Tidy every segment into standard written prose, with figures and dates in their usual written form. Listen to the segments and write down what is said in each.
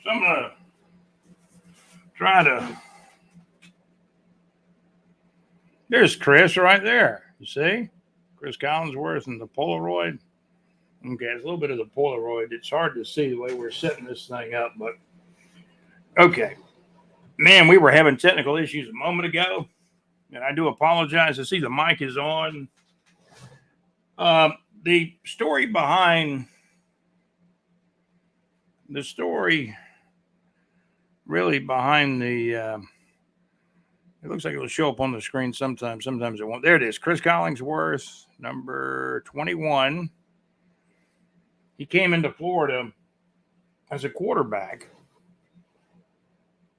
So I'm going to try to. There's Chris right there. You see? Chris Collinsworth and the Polaroid. Okay, it's a little bit of the Polaroid. It's hard to see the way we're setting this thing up, but okay. Man, we were having technical issues a moment ago, and I do apologize. I see the mic is on. The story behind the story, really behind the, it looks like it'll show up on the screen sometimes it won't. There it is. Chris Collinsworth, number 21. He came into Florida as a quarterback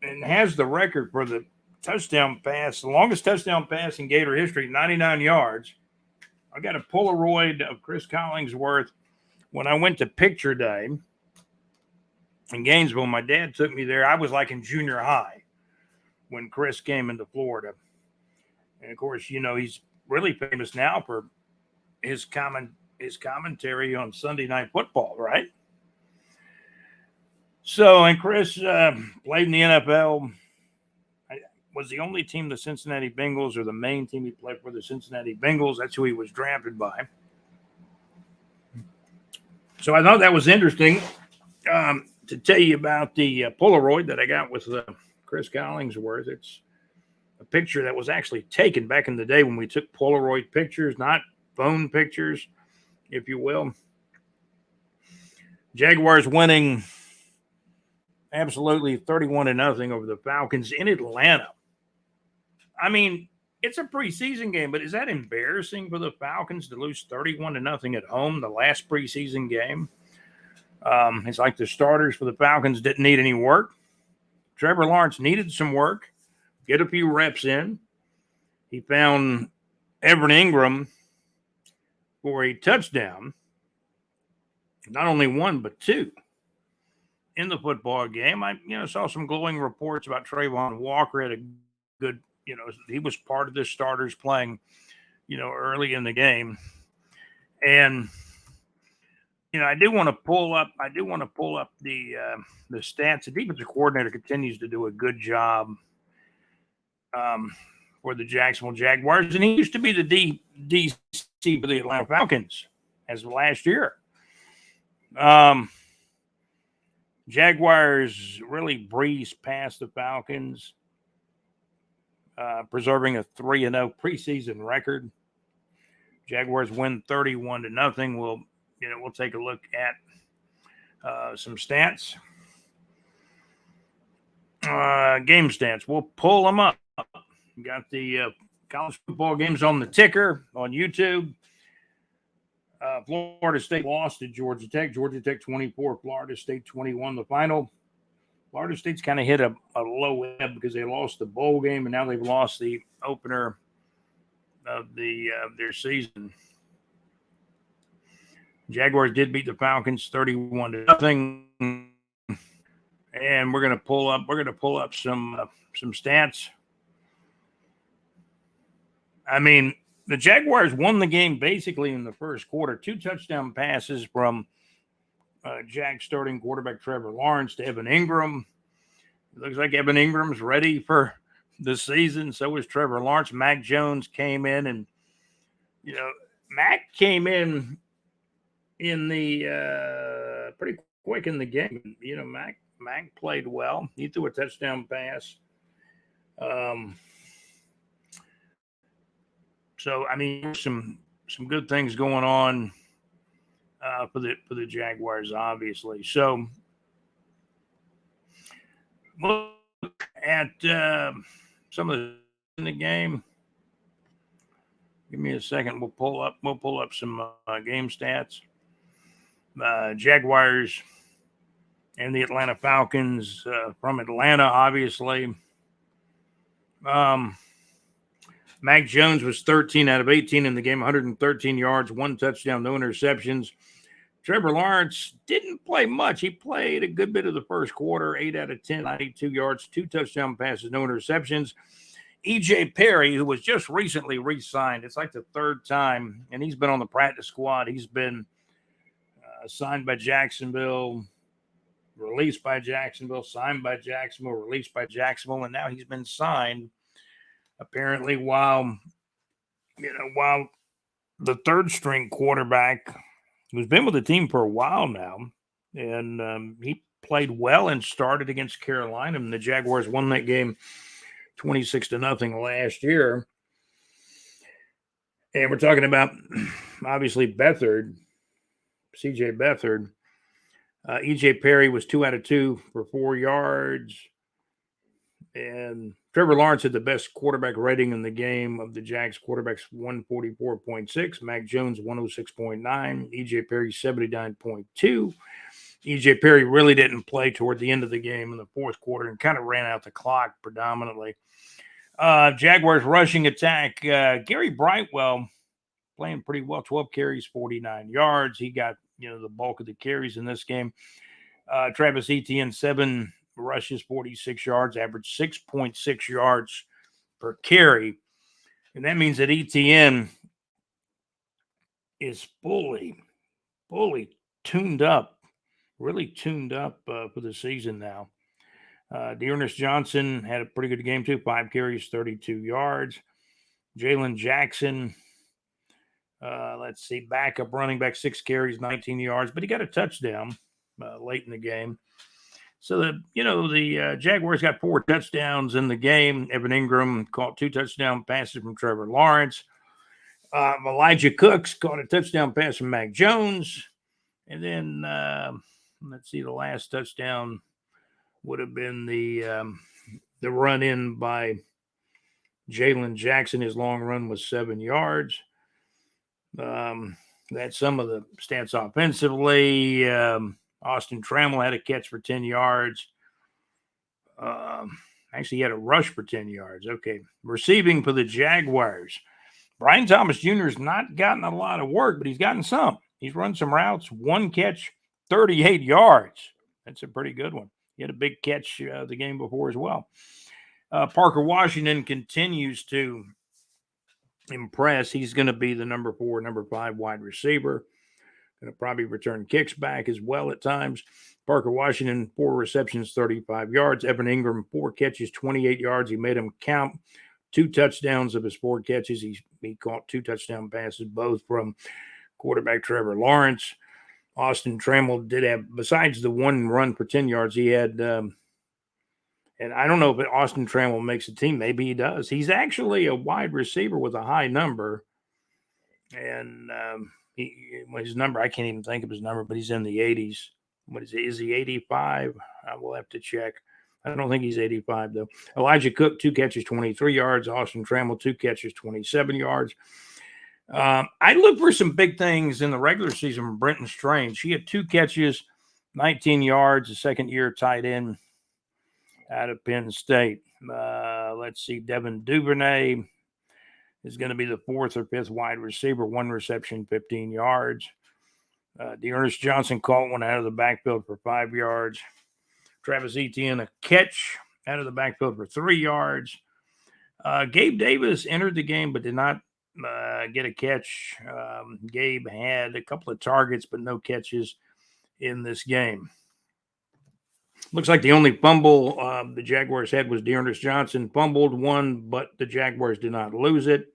and has the record for the touchdown pass, the longest touchdown pass in Gator history, 99 yards. I got a Polaroid of Chris Collinsworth when I went to picture day in Gainesville. My dad took me there. I was like in junior high when Chris came into Florida. And of course, you know, he's really famous now for his commentary on Sunday Night Football, right? So, and Chris played in the NFL. Was the only team the Cincinnati Bengals, or the main team he played for, the Cincinnati Bengals. That's who he was drafted by. So I thought that was interesting to tell you about the Polaroid that I got with Chris Collinsworth. It's a picture that was actually taken back in the day when we took Polaroid pictures, not phone pictures, if you will. Jaguars winning absolutely 31-0 over the Falcons in Atlanta. I mean, it's a preseason game, but is that embarrassing for the Falcons to lose 31-0 at home, the last preseason game? It's like the starters for the Falcons didn't need any work. Trevor Lawrence needed some work, get a few reps in. He found Evan Ingram for a touchdown, not only one, but two in the football game. I saw some glowing reports about Trayvon Walker had a good, he was part of the starters playing, early in the game. And, I do want to pull up the stats. The defensive coordinator continues to do a good job for the Jacksonville Jaguars. And he used to be the DC for the Atlanta Falcons as of last year. Jaguars really breezed past the Falcons, preserving a 3-0 preseason record. Jaguars win 31-0. We'll take a look at some stats, game stats. We'll pull them up. We got the college football games on the ticker on YouTube. Florida State lost to Georgia Tech. Georgia Tech 24, Florida State 21. The final. Florida State's kind of hit a low ebb because they lost the bowl game, and now they've lost the opener of their season. Jaguars did beat the Falcons 31-0, and we're going to pull up some stats. I mean, the Jaguars won the game basically in the first quarter. 2 touchdown passes from Jack starting quarterback Trevor Lawrence to Evan Ingram. It looks like Evan Ingram's ready for the season. So is Trevor Lawrence. Mac Jones came in, and Mac came in the pretty quick in the game. Mac played well. He threw a touchdown pass. So I mean, some good things going on for the Jaguars, obviously. So we'll look at some of in the game. Give me a second. We'll pull up some game stats. Jaguars and the Atlanta Falcons from Atlanta, obviously. Mac Jones was 13 out of 18 in the game, 113 yards, 1 touchdown, no interceptions. Trevor Lawrence didn't play much. He played a good bit of the first quarter, 8 out of 10, 92 yards, 2 touchdown passes, no interceptions. E.J. Perry, who was just recently re-signed, it's like the 3rd time, and he's been on the practice squad. He's been signed by Jacksonville. released by Jacksonville, signed by Jacksonville, released by Jacksonville, and now he's been signed apparently while the third string quarterback who's been with the team for a while now, and he played well and started against Carolina, and the Jaguars won that game 26-0 last year. And we're talking about obviously Beathard, CJ Beathard. EJ Perry was 2 out of 2 for 4 yards. And Trevor Lawrence had the best quarterback rating in the game of the Jags quarterbacks, 144.6. Mac Jones, 106.9. EJ Perry, 79.2. EJ Perry really didn't play toward the end of the game in the fourth quarter and kind of ran out the clock predominantly. Jaguars rushing attack. Gary Brightwell playing pretty well, 12 carries, 49 yards. He got, the bulk of the carries in this game. Travis Etienne, 7 rushes, 46 yards, averaged 6.6 yards per carry. And that means that Etienne is fully tuned up, really tuned up for the season now. Dearness Johnson had a pretty good game too, 5 carries, 32 yards. Jalen Jackson, backup running back, 6 carries, 19 yards, but he got a touchdown late in the game. So the Jaguars got 4 touchdowns in the game. Evan Ingram caught 2 touchdown passes from Trevor Lawrence. Elijah Cooks caught a touchdown pass from Mac Jones. And then the last touchdown would have been the run in by Jalen Jackson. His long run was 7 yards. That's some of the stats offensively. Austin Trammell had a catch for 10 yards. Actually, he had a rush for 10 yards. Okay. Receiving for the Jaguars. Brian Thomas Jr. has not gotten a lot of work, but he's gotten some. He's run some routes, 1 catch, 38 yards. That's a pretty good one. He had a big catch the game before as well. Parker Washington continues to impress. He's going to be the number 4, number 5 wide receiver. Going to probably return kicks back as well at times. Parker Washington, 4 receptions, 35 yards. Evan Ingram, 4 catches, 28 yards. He made them count. 2 touchdowns of his 4 catches. He caught 2 touchdown passes, both from quarterback Trevor Lawrence. Austin Trammell did have, besides the 1 run for 10 yards, he had, and I don't know if Austin Trammell makes the team. Maybe he does. He's actually a wide receiver with a high number. And his number, I can't even think of his number, but he's in the 80s. What is it? Is he 85? I will have to check. I don't think he's 85, though. Elijah Cook, 2 catches, 23 yards. Austin Trammell, 2 catches, 27 yards. I look for some big things in the regular season from Brenton Strange. He had 2 catches, 19 yards, a second-year tight end out of Penn State. Devin Duvernay is going to be the 4th or 5th wide receiver, 1 reception, 15 yards. Dearness Johnson caught one out of the backfield for 5 yards. Travis Etienne, a catch out of the backfield for 3 yards. Gabe Davis entered the game but did not get a catch. Gabe had a couple of targets but no catches in this game. Looks like the only fumble the Jaguars had was Dearness Johnson fumbled one, but the Jaguars did not lose it.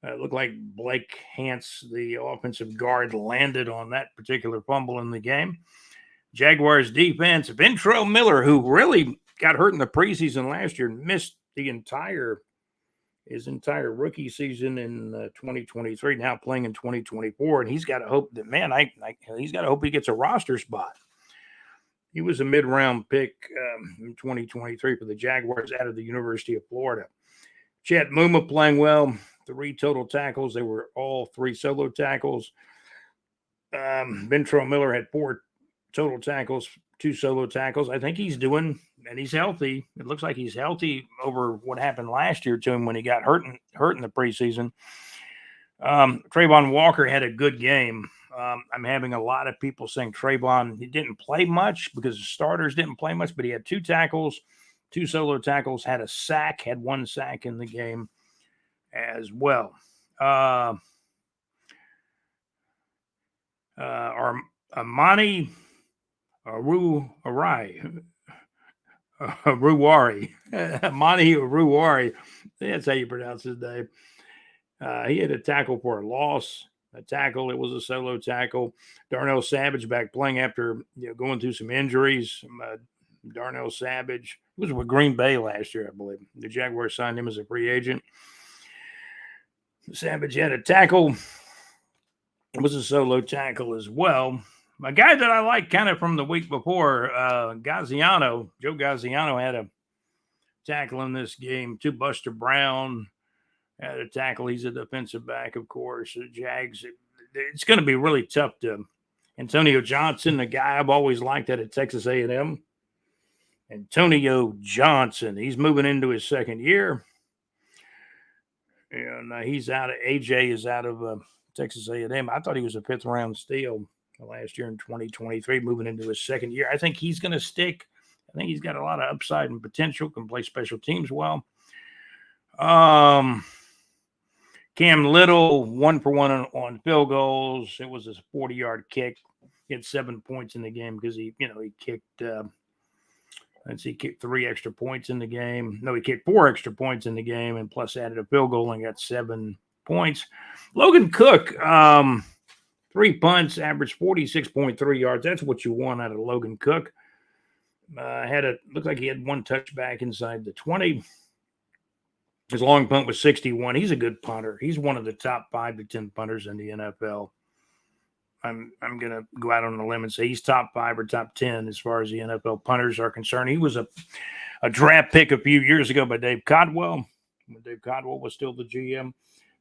It looked like Blake Hance, the offensive guard, landed on that particular fumble in the game. Jaguars defense, Ventrell Miller, who really got hurt in the preseason last year, missed his entire rookie season in 2023, now playing in 2024. And he's got to hope that, he's got to hope he gets a roster spot. He was a mid-round pick in 2023 for the Jaguars out of the University of Florida. Chet Muma playing well, 3 total tackles. They were all 3 solo tackles. Ventrell Miller had 4 total tackles, 2 solo tackles. I think he's doing, and he's healthy. It looks like he's healthy over what happened last year to him when he got hurt in the preseason. Trayvon Walker had a good game. I'm having a lot of people saying Trayvon, he didn't play much because the starters didn't play much, but he had 2 tackles, 2 solo tackles, had a sack, had 1 sack in the game as well. Armani Aruwari. Ruwari. Monty Ruwari. That's how you pronounce his name. He had a tackle for a loss. A tackle. It was a solo tackle. Darnell Savage back playing after going through some injuries. Darnell Savage was with Green Bay last year, I believe. The Jaguars signed him as a free agent. Savage had a tackle. It was a solo tackle as well. A guy that I like kind of from the week before, Gaziano. Joe Gaziano had a tackle in this game. To Buster Brown had a tackle. He's a defensive back, of course. The Jags. It's going to be really tough to. Antonio Johnson, the guy I've always liked at Texas A&M. Antonio Johnson. He's moving into his second year. And he's out of, AJ is out of Texas A&M. I thought he was a fifth round steal last year in 2023, moving into his second year. I think he's going to stick. I think he's got a lot of upside and potential, can play special teams well. Cam Little, 1 for 1 on field goals. It was a 40-yard kick. He had 7 points in the game because he kicked, he kicked 3 extra points in the game. No, he kicked 4 extra points in the game and plus added a field goal and got 7 points. Logan Cook, 3 punts, averaged 46.3 yards. That's what you want out of Logan Cook. Looked like he had 1 touchback inside the 20. His long punt was 61. He's a good punter. He's one of the top 5 to 10 punters in the NFL. I'm going to go out on a limb and say he's top 5 or top 10 as far as the NFL punters are concerned. He was a draft pick a few years ago by Dave Codwell, when Dave Codwell was still the GM.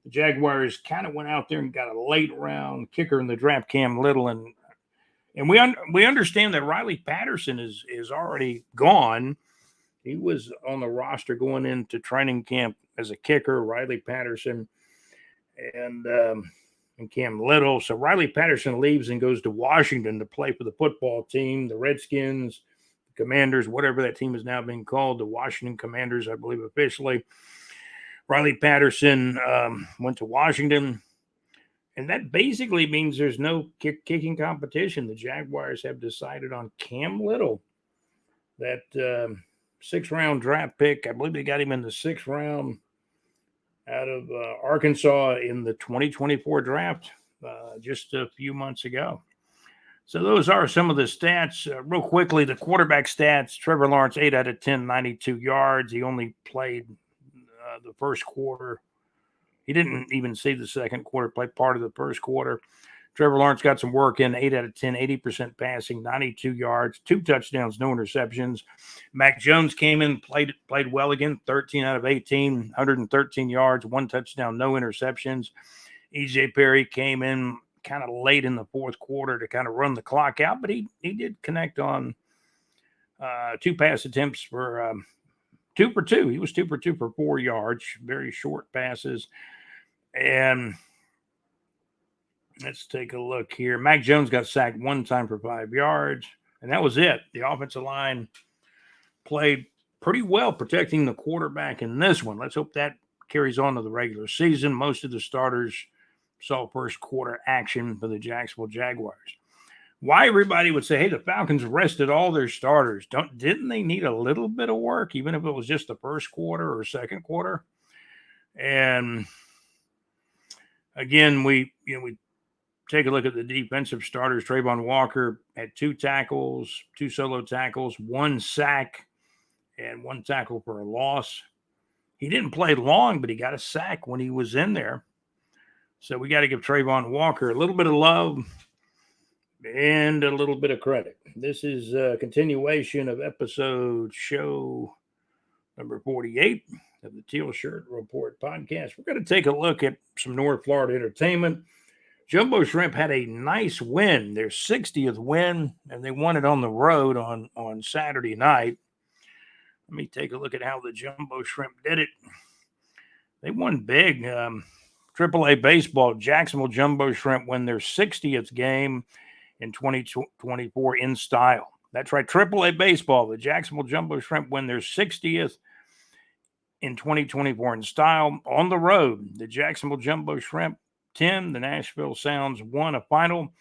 The Jaguars kind of went out there and got a late round kicker in the draft, Cam Little, and we understand that Riley Patterson is already gone. He was on the roster going into training camp as a kicker, Riley Patterson and Cam Little. So Riley Patterson leaves and goes to Washington to play for the football team, the Redskins, the Commanders, whatever that team is now being called, the Washington Commanders, I believe officially. Riley Patterson went to Washington, and that basically means there's no kicking competition. The Jaguars have decided on Cam Little, that 6th-round draft pick. I believe they got him in the 6th round out of Arkansas in the 2024 draft just a few months ago. So those are some of the stats. Real quickly, the quarterback stats. Trevor Lawrence, 8 out of 10, 92 yards. He only played the first quarter. He didn't even see the second quarter, played part of the first quarter. Trevor Lawrence got some work in, 8 out of 10, 80% passing, 92 yards, 2 touchdowns, no interceptions. Mac Jones came in, played well again, 13 out of 18, 113 yards, 1 touchdown, no interceptions. E.J. Perry came in kind of late in the fourth quarter to kind of run the clock out, but he did connect on 2 pass attempts for 2 for 2. He was 2 for 2 for 4 yards, very short passes. And let's take a look here. Mac Jones got sacked 1 time for 5 yards, and that was it. The offensive line played pretty well protecting the quarterback in this one. Let's hope that carries on to the regular season. Most of the starters saw first quarter action for the Jacksonville Jaguars. Why everybody would say, hey, the Falcons rested all their starters. Didn't they need a little bit of work, even if it was just the first quarter or second quarter? And again, we take a look at the defensive starters. Trayvon Walker had 2 tackles, 2 solo tackles, 1 sack, and 1 tackle for a loss. He didn't play long, but he got a sack when he was in there. So we got to give Trayvon Walker a little bit of love and a little bit of credit. This is a continuation of show number 48 of the Teal Shirt Report podcast. We're going to take a look at some North Florida entertainment. Jumbo Shrimp had a nice win, their 60th win, and they won it on the road on Saturday night. Let me take a look at how the Jumbo Shrimp did it. They won big. AAA baseball, Jacksonville Jumbo Shrimp win their 60th game in 2024 in style. That's right, AAA baseball, the Jacksonville Jumbo Shrimp win their 60th in 2024 in style. On the road, the Jacksonville Jumbo Shrimp 10, the Nashville Sounds won a final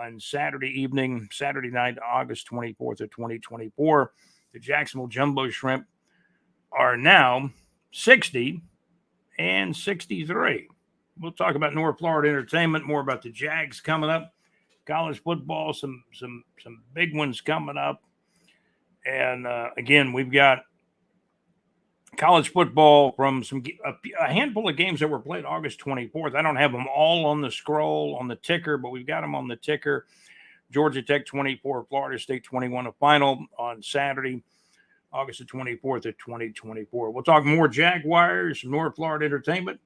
on Saturday evening, Saturday night, August 24th of 2024. The Jacksonville Jumbo Shrimp are now 60 and 63. We'll talk about North Florida entertainment, more about the Jags coming up, college football, some big ones coming up. And again, we've got college football from a handful of games that were played August 24th. I don't have them all on the scroll on the ticker, but we've got them on the ticker. Georgia Tech 24, Florida State 21, a final on Saturday, August the 24th of 2024. We'll talk more Jaguars, North Florida entertainment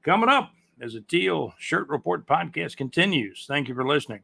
coming up as the TEAL Shirt Report podcast continues. Thank you for listening.